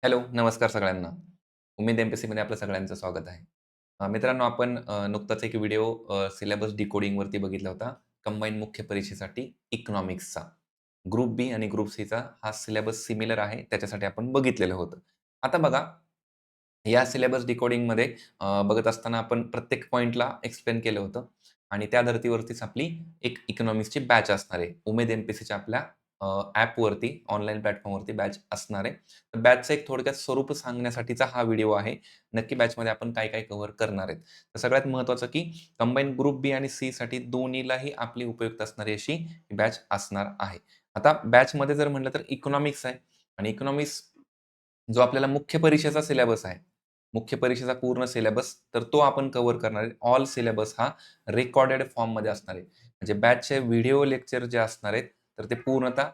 Hello, नमस्कार सगळ्यांना. उमेद एम-पी-एस-सीमध्ये आपलं सगळ्यांचं स्वागत आहे. मित्रांनो आपण नुकताच एक व्हिडिओ सिलेबस डिकोडिंगवरती बघितला होता. कंबाईंड मुख्य परीक्षेसाठी इकॉनॉमिक्सचा. ग्रुप बी आणि ग्रुप सीचा हा सिलेबस सिमिलर आहे. त्याच्यासाठी आपण बघितलेलं होतं. आता बघा, या सिलेबस डिकोडिंगमध्ये बघत असताना आपण प्रत्येक पॉइंटला एक्सप्लेन केलं होतं आणि त्या धर्तीवरतीच आपली एक इकॉनॉमिक्सची बॅच असणार आहे. उमेद एम-पी-एस-सीच्या आपल्या ॲपवरती, ऑनलाईन प्लॅटफॉर्मवरती बॅच असणार आहे. तर बॅचचं एक थोडक्यात स्वरूप सांगण्यासाठीचा हा व्हिडिओ आहे. नक्की बॅचमध्ये आपण काय-काय कव्हर करणार आहेत. तर सगळ्यात महत्त्वाचं की कंबाईन ग्रुप बी आणि सीसाठी दोन्हीलाही आपली उपयुक्त असणारी अशी बॅच असणार आहे. आता बॅचमध्ये जर म्हटलं तर इकॉनॉमिक्स आहे आणि इकॉनॉमिक्स जो आपल्याला मुख्य परीक्षेचा सिलेबस आहे. मुख्य परीक्षेचा पूर्ण सिलेबस तर तो आपण कव्हर करणार आहे. ऑल सिलेबस हा रेकॉर्डेड फॉर्ममध्ये असणार आहे. म्हणजे बॅचचे व्हिडिओ लेक्चर जे असणार आहेत, तर ते पूर्णतः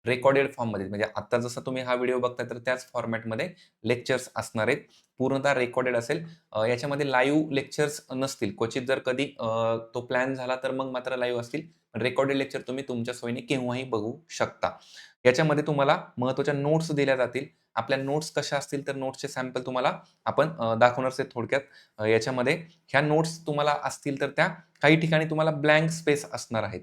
रेकॉर्डेड फॉर्ममध्ये म्हणजे आता जसा तुम्ही हा व्हिडिओ बघताय तर त्याच फॉर्मॅटमध्ये लेक्चर्स असणार आहेत. पूर्णतः रेकॉर्डेड असेल. याच्यामध्ये लाईव्ह लेक्चर्स नसतील. क्वचित जर कधी तो प्लॅन झाला तर मग मात्र लाईव्ह असतील. रेकॉर्डेड लेक्चर तुम्ही तुमच्या सोयीने केव्हाही बघू शकता. याच्यामध्ये तुम्हाला महत्त्वाच्या नोट्स दिल्या जातील. आपल्या नोट्स कशा असतील तर नोट्सचे सॅम्पल तुम्हाला आपण दाखवणारच आहे थोडक्यात. याच्यामध्ये ह्या नोट्स तुम्हाला असतील तर त्या काही ठिकाणी तुम्हाला ब्लँक स्पेस असणार आहेत.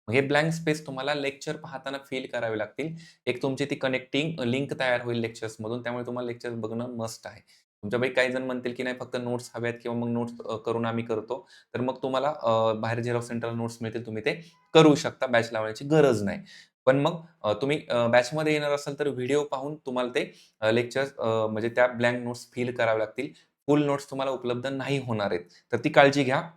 हे ब्लँक स्पेस तुम्हाला लेक्चर पाहताना फिल करावे लागतील. एक तुमची ती कनेक्टिंग लिंक तयार होईल लेक्चर्समधून. त्यामुळे तुम्हाला लेक्चर्स बघणं मस्ट आहे. तुमच्यापैकी काही जण म्हणतील, की नाही फक्त नोट्स हव्यात किंवा मग नोट्स करून आम्ही करतो. तर मग तुम्हाला बाहेर झेरॉक्स सेंटरला नोट्स मिळतील. तुम्ही ते करू शकता. बॅच लावण्याची गरज नाही. पण मग तुम्ही बॅचमध्ये येणार असाल तर व्हिडिओ पाहून तुम्हाला ते लेक्चर्स म्हणजे त्या ब्लँक नोट्स फिल कराव्या लागतील. फुल नोट्स तुम्हाला उपलब्ध नाही होणार आहेत. तर ती काळजी घ्या.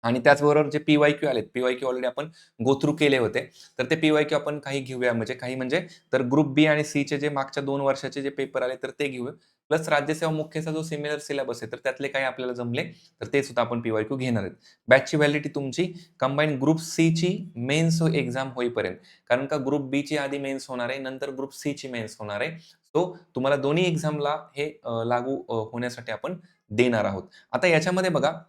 आणि त्याचबरोबर जे पी-वाय-क्यू आलेत, पी-वाय-क्यू ऑलरेडी आपण गो थ्रू केले होते. तर ते पी-वाय-क्यू आपण काही घेऊया म्हणजे काही म्हणजे तर ग्रुप बी आणि सीचे जे मागच्या 2 वर्षाचे जे पेपर आले तर ते घेऊया. प्लस राज्यसेवा मुख्यचा जो सिमिलर सिलेबस आहे तर त्यातले काही आपल्याला जमले तर ते सुद्धा आपण पी-वाय-क्यू घेणार आहेत. बॅचची व्हॅलिडिटी तुमची कंबाईन ग्रुप सीची मेन्स एक्झाम होईपर्यंत. कारण का ग्रुप बीची आधी मेन्स होणार आहे, नंतर ग्रुप सीची मेन्स होणार आहे. सो तुम्हाला दोन्ही एक्झामला हे लागू होण्यासाठी आपण देणार आहोत. आता याच्यामध्ये बघा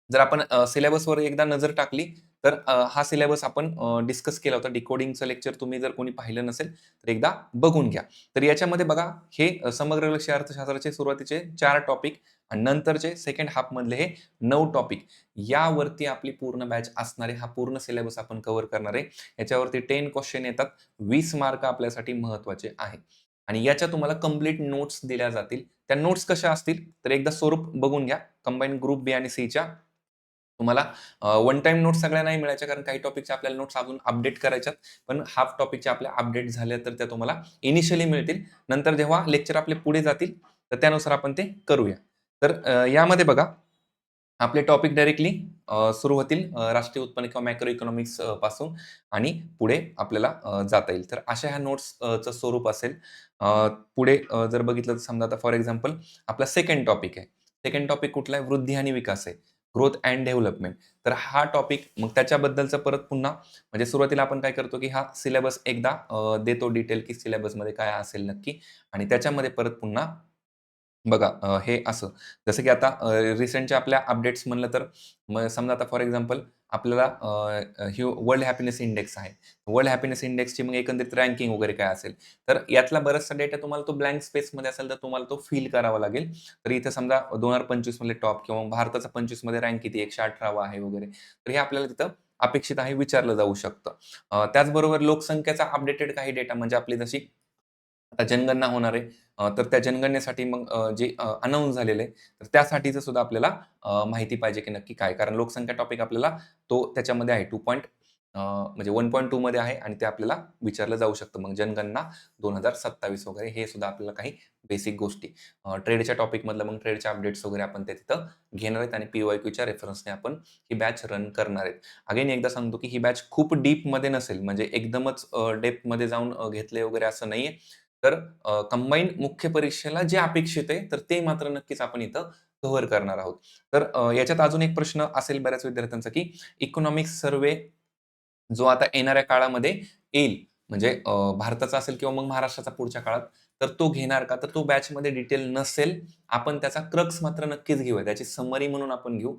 जर आपण सिलेबसवर एकदा नजर टाकली, तर हा सिलेबस आपण डिस्कस केला होता. डिकोडिंगचं लेक्चर तुम्ही जर कोणी पाहिलं नसेल, तर एकदा बघून घ्या. तर याच्यामध्ये बघा, हे समग्र लक्ष्य अर्थशास्त्राचे सुरुवातीचे 4 टॉपिक आणि नंतरचे सेकंड हाल्फमधले हे 9 टॉपिक. यावरती आपली पूर्ण बॅच असणार आहे. हा पूर्ण सिलेबस आपण कव्हर करणार आहे. याच्यावरती 10 क्वेश्चन येतात. 20 मार्क आपल्यासाठी महत्त्वाचे आहेत. आणि याच्या तुम्हाला कंप्लीट नोट्स दिल्या जातील. त्या नोट्स कशा असतील, तर एकदा स्वरूप बघून घ्या. कंबाईन ग्रुप बी आणि सीच्या तुम्हाला वन टाईम नोट्स सगळ्या नाही मिळायच्या कारण काही टॉपिकच्या आपल्याला नोट्स अजून अपडेट करायच्यात. पण हाल्फ टॉपिकच्या आपल्या अपडेट झाल्या तर त्या तुम्हाला इनिशियली मिळतील. नंतर जेव्हा लेक्चर आपले पुढे जातील, तर त्यानुसार आपण ते करूया. तर यामध्ये बघा आपले टॉपिक डायरेक्टली सुरू होतील राष्ट्रीय उत्पन्न किंवा मॅक्रो इकॉनॉमिक्स पासून आणि पुढे आपल्याला जाता येईल. तर अशा ह्या नोट्स चं स्वरूप असेल. पुढे जर बघितलं तर समजा आता फॉर एक्झाम्पल आपला सेकंड टॉपिक आहे. सेकंड टॉपिक कुठला आहे? वृद्धी आणि विकास आहे. Growth and development. तर हा टॉपिक मग त्याच्याबद्दलचं परत पुन्हा म्हणजे सुरुवातीला आपण काय करतो, की हा सिलेबस एकदा देतो डिटेल, की सिलेबसमध्ये काय असेल नक्की आणि त्याच्यामध्ये परत पुन्हा बघा हे असं. जसं की आता रिसेंटच्या आपल्या अपडेट्स म्हणलं तर मग समजा आता फॉर एक्झाम्पल आपल्याला वर्ल्ड हॅपीनेस इंडेक्स आहे. वर्ल्ड हॅपीनेस इंडेक्सची मग एकंदरीत रँकिंग वगैरे काय असेल. तर यातला बराचसा डेटा तुम्हाला तो ब्लँक स्पेसमध्ये असेल तर तुम्हाला तो फिल करावा लागेल. तर इथे समजा 2025 मधले टॉप किंवा भारताचा 25 मध्ये रँक किती 118वा आहे वगैरे. तर हे आपल्याला तिथं अपेक्षित आहे विचारलं जाऊ शकतं. त्याचबरोबर लोकसंख्येचा अपडेटेड काही डेटा म्हणजे आपली जशी आता जनगणना होणार आहे. तर त्या जनगणनेसाठी मग जे अनाउन्स झालेलं आहे, तर त्यासाठीचं सुद्धा आपल्याला माहिती पाहिजे की नक्की काय? कारण लोकसंख्या टॉपिक आपल्याला तो त्याच्यामध्ये आहे 2 म्हणजे 1.2 मध्ये आहे आणि ते आपल्याला विचारलं जाऊ शकतं. मग जनगणना 2027 वगैरे हे सुद्धा आपल्याला काही बेसिक गोष्टी. ट्रेडच्या टॉपिकमधलं मग ट्रेडच्या अपडेट्स वगैरे आपण ते तिथं घेणार आहेत आणि पी-वाय-क्यूच्या रेफरन्सने आपण ही बॅच रन करणार आहेत. अगेन एकदा सांगतो की ही बॅच खूप डीपमध्ये नसेल, म्हणजे एकदमच डेप्थमध्ये जाऊन घेतलंय वगैरे असं नाहीये. तर कंबाईन मुख्य परीक्षेला जे अपेक्षित आहे, तर ते मात्र नक्कीच आपण इथं कव्हर करणार आहोत. तर याच्यात अजून एक प्रश्न असेल बऱ्याच विद्यार्थ्यांचा, की इकॉनॉमिक्स सर्व्हे जो आता येणाऱ्या काळामध्ये येईल, म्हणजे भारताचा असेल किंवा मग महाराष्ट्राचा पुढच्या काळात, तर तो घेणार का? तर तो बॅचमध्ये डिटेल नसेल. आपण त्याचा क्रक्स मात्र नक्कीच घेऊया. त्याची समरी म्हणून आपण घेऊ.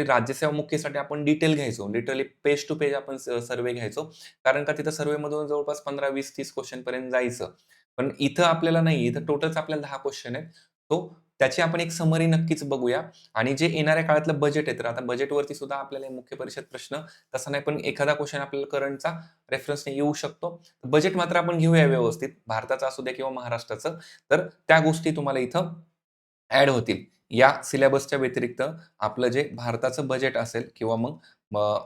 राज्यसेवा मुख्यसाठी आपण डिटेल घ्यायचो. लिटरली पेज टू पेज आपण सर्व्हे घ्यायचो. कारण का तिथं सर्व्हेमधून जवळपास 15, 20, 30 क्वेश्चन पर्यंत जायचं. पण इथं आपल्याला नाही, इथं टोटलच आपल्याला 10 क्वेश्चन आहेत. तो त्याची आपण एक समरी नक्कीच बघूया आणि जे येणाऱ्या काळातलं बजेट आहे, तर आता बजेटवरती सुद्धा आपल्याला मुख्य परीक्षेत प्रश्न तसा नाही, पण एखादा क्वेश्चन आपल्याला करंटचा रेफरन्सने येऊ शकतो. बजेट मात्र आपण घेऊया व्यवस्थित, भारताचं असू द्या किंवा महाराष्ट्राचं. तर त्या गोष्टी तुम्हाला इथं ॲड होतील. या सिलेबसच्या व्यतिरिक्त आपलं जे भारताचं बजेट असेल किंवा मग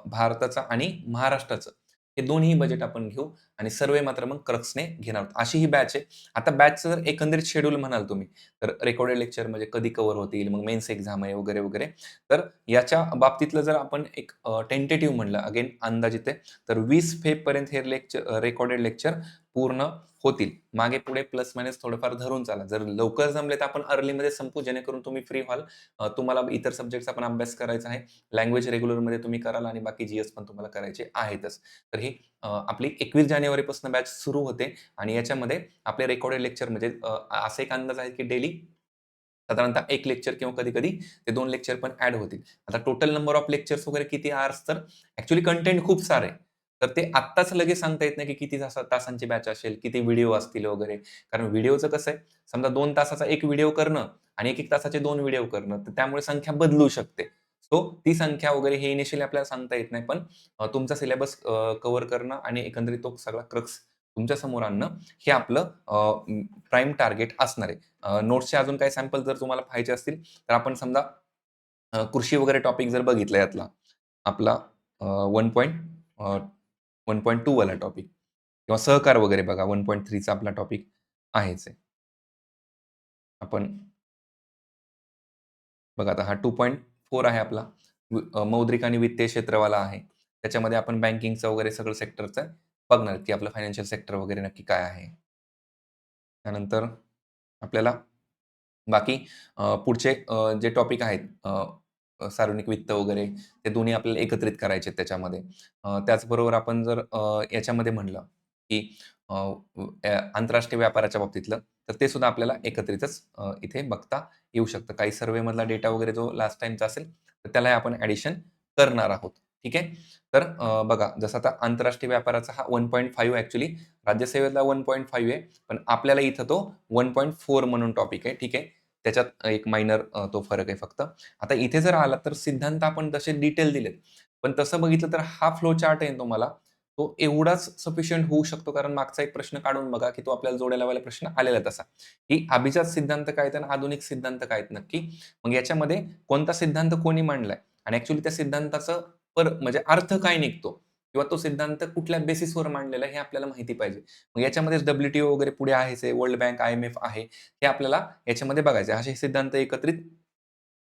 भारताचं आणि महाराष्ट्राचं हे दोन्ही बजेट आपण घेऊ आणि सर्वे मात्र मग क्रक्सने घेणार आहोत. अशी ही बॅच आहे. आता बॅचचं जर एकंदरीत शेड्यूल म्हणाल तुम्ही, तर रेकॉर्डेड लेक्चर म्हणजे कधी कव्हर होतील, मग मेन्स एक्झाम आहे वगैरे, वगैरे. तर याच्या बाबतीतलं जर आपण एक टेंटेटिव्ह म्हणलं, अगेन अंदाजित आहे, तर 20 फेबपर्यंत हे रेकॉर्डेड लेक्चर पूर्ण होतील. मागे-पुढे प्लस मायनस थोडंफार धरून चाला. जर लवकर जमले तर आपण अर्लीमध्ये संपवू, जेणेकरून तुम्ही फ्री व्हाल. तुम्हाला इतर सब्जेक्टचा पण अभ्यास करायचा आहे. लँग्वेज रेग्युलरमध्ये तुम्ही कराल आणि बाकी जी-एस पण तुम्हाला करायचे आहेतच. तर ही आपली 21 जानेवारीपासून बॅच सुरू होते आणि याच्यामध्ये आपले रेकॉर्डेड लेक्चर म्हणजे असा एक अंदाज आहे की डेली साधारणतः 1 लेक्चर किंवा कधी-कधी ते 2 लेक्चर पण ॲड होतील. आता टोटल नंबर ऑफ लेक्चर्स वगैरे किती आवर्स, तर ॲक्चुअली कंटेंट खूप सारं आहे. तर ते आत्ताच लगेच सांगता येत नाही की किती तासांची बॅच असेल, किती व्हिडिओ असतील वगैरे. कारण व्हिडिओचं कसं आहे, समजा 2 तासाचा 1 व्हिडिओ करणं आणि 1-1 तासाचे 2 व्हिडिओ करणं, तर त्यामुळे संख्या बदलू शकते. सो ती संख्या वगैरे हे इनिशियली आपल्याला सांगता येत नाही. पण तुमचा सिलेबस कव्हर करणं आणि एकंदरीत तो सगळा क्रक्स तुमच्या समोर आणणं, हे आपलं प्राईम टार्गेट असणार आहे. नोट्सचे अजून काही सॅम्पल जर तुम्हाला पाहायचे असतील, तर आपण समजा कृषी वगैरे टॉपिक जर बघितला यातला, आपला 1 1.2 वाला टॉपिक किंवा सहकार वगैरे बघा 1.3 चा आपला टॉपिक आहेच आहे. आपण बघा आता हा 2.4 आहे आपला. मौद्रिक आणि वित्तीय क्षेत्रवाला आहे. त्याच्यामध्ये आपण बँकिंगचं वगैरे सगळं सेक्टरचं बघणार आहेत, की आपलं फायनान्शियल सेक्टर वगैरे नक्की काय आहे. त्यानंतर आपल्याला बाकी पुढचे जे टॉपिक आहेत सार्वजनिक वित्त वगैरे ते दोन्ही आपल्याला एकत्रित करायचे आहेत त्याच्यामध्ये. त्याचबरोबर आपण जर याच्यामध्ये म्हणलं, की अ, आंतरराष्ट्रीय व्यापाराच्या बाबतीतलं, तर ते सुद्धा आपल्याला एकत्रितच इथे बघता येऊ शकतं. काही सर्व्हेमधला डेटा वगैरे जो लास्ट टाईमचा असेल, तर त्यालाही आपण ॲडिशन करणार आहोत. ठीक आहे. तर बघा जसं आता आंतरराष्ट्रीय व्यापाराचा हा 1.5 ॲक्चुअली राज्यसेवेला 1.5 आहे. पण आपल्याला इथं तो 1.4 म्हणून टॉपिक आहे. ठीक आहे. त्याच्यात एक मायनर तो फरक आहे फक्त. आता इथे जर आलात तर सिद्धांत आपण तसे डिटेल दिलेत. पण तसं बघितलं तर हा फ्लो चार्ट आहे तुम्हाला, तो एवढाच सफिशियंट होऊ शकतो. कारण मागचा एक प्रश्न काढून बघा, की तो आपल्याला जोड्या लावायला प्रश्न आलेला तसा, की अभिजात सिद्धांत काय आहेत आणि आधुनिक सिद्धांत काय आहेत नक्की? मग याच्यामध्ये कोणता सिद्धांत कोणी मांडलाय आणि ॲक्चुअली त्या सिद्धांताचं म्हणजे अर्थ काय निघतो किंवा तो सिद्धांत कुठल्या बेसिसवर मांडलेला आहे हे आपल्याला माहिती पाहिजे. मग याच्यामध्येच WTO वगैरे पुढे आहेच आहे, वर्ल्ड बँक, IMF आहे. हे आपल्याला याच्यामध्ये बघायचं आहे. असे सिद्धांत एकत्रित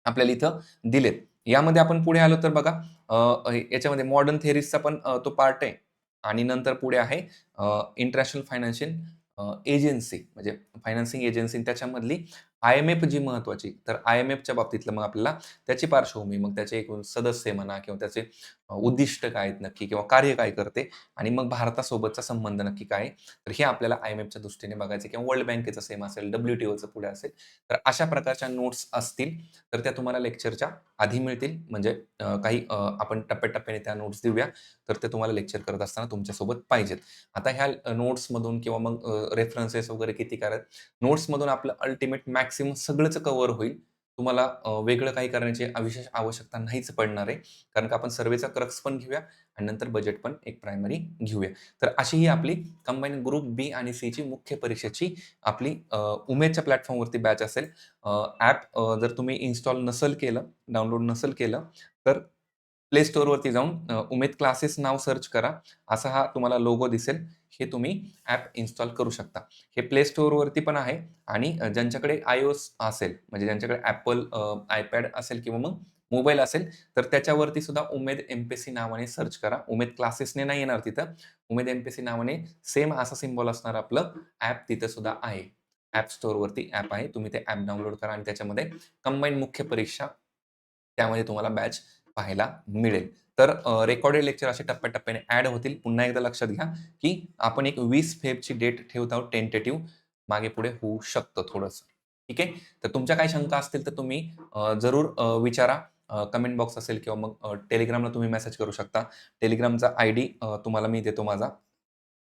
आपल्याला इथं दिलेत. यामध्ये आपण पुढे आलो तर बघा याच्यामध्ये मॉडर्न थिअरीजचा पण तो पार्ट आहे आणि नंतर पुढे आहे इंटरनॅशनल फायनान्शियल एजन्सी म्हणजे फायनान्सिंग एजन्सी त्याच्यामधली IMF जी महत्त्वाची. तर IMFच्या बाबतीतलं मग आपल्याला त्याची पार्श्वभूमी, मग त्याचे एकूण सदस्य म्हणा किंवा त्याचे उद्दिष्ट काय आहेत नक्की किंवा कार्य काय करते आणि मग भारतासोबतचा संबंध नक्की काय आहे? तर हे आपल्याला IMFच्या दृष्टीने बघायचं किंवा वर्ल्ड बँकेचं सेम असेल, WTOचं पुढे असेल. तर अशा प्रकारच्या नोट्स असतील, तर त्या तुम्हाला लेक्चरच्या आधी मिळतील. म्हणजे काही आपण टप्प्याटप्प्याने त्या नोट्स देऊया, तर ते तुम्हाला लेक्चर करत असताना तुमच्यासोबत पाहिजेत. आता ह्या नोट्समधून किंवा मग रेफरन्सेस वगैरे किती करायत, नोट्समधून आपलं अल्टिमेट मॅक्सिमम सगळंच कव्हर होईल. तुम्हाला वेगळं काही करण्याची विशेष आवश्यकता नाहीच पडणार आहे. कारण का आपण सर्व्हेचा क्रक्स पण घेऊया आणि नंतर बजेट पण एक प्रायमरी घेऊया. तर अशी ही आपली कंबाईन ग्रुप बी आणि सीची मुख्य परीक्षेची आपली उमेदच्या प्लॅटफॉर्मवरती बॅच असेल. ॲप जर तुम्ही इन्स्टॉल नसेल केलं, डाउनलोड नसेल केलं, तर प्ले स्टोअरवरती जाऊन उमेद क्लासेस नाव सर्च करा. असा हा तुम्हाला लोगो दिसेल. हे तुम्ही ॲप इन्स्टॉल करू शकता. हे प्ले स्टोअरवरती पण आहे आणि ज्यांच्याकडे iOS असेल, म्हणजे ज्यांच्याकडे Apple iPad असेल किंवा मग मोबाईल असेल, तर त्याच्यावरती सुद्धा उमेद एम-पी-एस-सी नावाने सर्च करा. उमेद क्लासेसने नाही येणार तिथं. उमेद एम-पी-एस-सी नावाने सेम असा सिम्बॉल असणार आपलं ॲप तिथं सुद्धा आहे. ॲप स्टोअरवरती ॲप आहे. तुम्ही ते ॲप डाउनलोड करा आणि त्याच्यामध्ये कंबाईन मुख्य परीक्षा, त्यामध्ये तुम्हाला बॅच पाहायला मिळेल. तर रेकॉर्डेड लेक्चर असे टप्प्याटप्प्याने ॲड होतील. पुन्हा एकदा लक्षात घ्या, की आपण एक 20 फेबची डेट ठेवत आहोत टेंटेटिव्ह. मागे-पुढे होऊ शकतं थोडंसं. ठीक आहे. तर तुमच्या काही शंका असतील तर तुम्ही जरूर विचारा. कमेंट बॉक्स असेल किंवा मग Telegramला तुम्ही मेसेज करू शकता. Telegramचा आयडी तुम्हाला मी देतो माझा.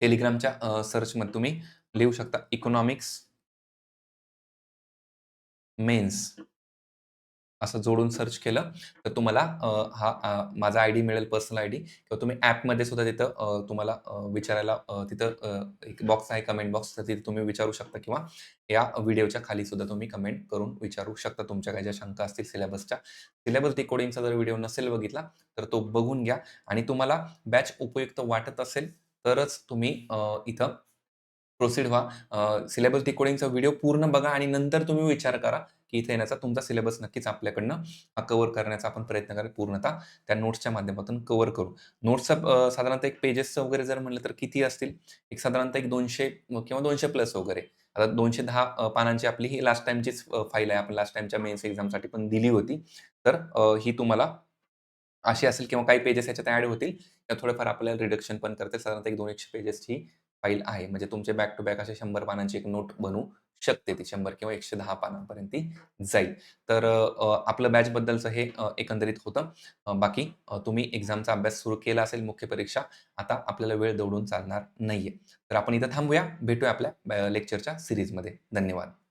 Telegramच्या सर्चमध्ये तुम्ही लिहू शकता इकॉनॉमिक्स मेन्स असं जोडून सर्च केलं, तर तुम्हाला माझा आयडी मिळेल, पर्सनल आयडी किंवा तुम्ही ॲपमध्ये सुद्धा तिथं तुम्हाला विचारायला तिथं एक बॉक्स आहे, कमेंट बॉक्स. तर तिथे तुम्ही विचारू शकता किंवा या व्हिडिओच्या खाली सुद्धा तुम्ही कमेंट करून विचारू शकता तुमच्या काही ज्या शंका असतील सिलेबसच्या. सिलेबस डिकोडिंगचा जर व्हिडिओ नसेल बघितला, तर तो बघून घ्या आणि तुम्हाला बॅच उपयुक्त वाटत असेल, तरच तुम्ही इथं प्रोसीड व्हा. सिलेबस डिकोडिंगचा व्हिडिओ पूर्ण बघा आणि नंतर तुम्ही विचार करा, की इथे येण्याचा तुमचा सिलेबस नक्कीच आपल्याकडनं कव्हर करण्याचा आपण प्रयत्न करेल पूर्णतः त्या नोट्सच्या माध्यमातून कव्हर करू. नोट्सचा साधारणतः एक पेजेसचं वगैरे जर म्हटलं तर किती असतील? एक साधारणतः एक 200 किंवा 200 प्लस वगैरे. आता 210 पानांची आपली ही लास्ट टाईमचीच फाईल आहे. आपण लास्ट टाईमच्या मेन्स एक्झामसाठी पण दिली होती. तर ही तुम्हाला अशी असेल किंवा काही पेजेस ह्याच्यात ॲड होतील. तर थोडंफार आपल्याला रिडक्शन पण करते. साधारणतः एक 200 पेजेसची फाईल आहे. म्हणजे तुमचे बॅक टू बॅक असे 100 पानांची एक नोट बनू शकते ती 100 किंवा 110 पानांपर्यंत ती जाईल. तर आपलं बॅचबद्दलचं हे एकंदरीत होतं. बाकी तुम्ही एक्झामचा अभ्यास सुरू केला असेल, मुख्य परीक्षा. आता आपल्याला वेळ दौडून चालणार नाहीये. तर आपण इथं थांबूया. भेटूया आपल्या लेक्चरच्या सीरीजमध्ये. धन्यवाद.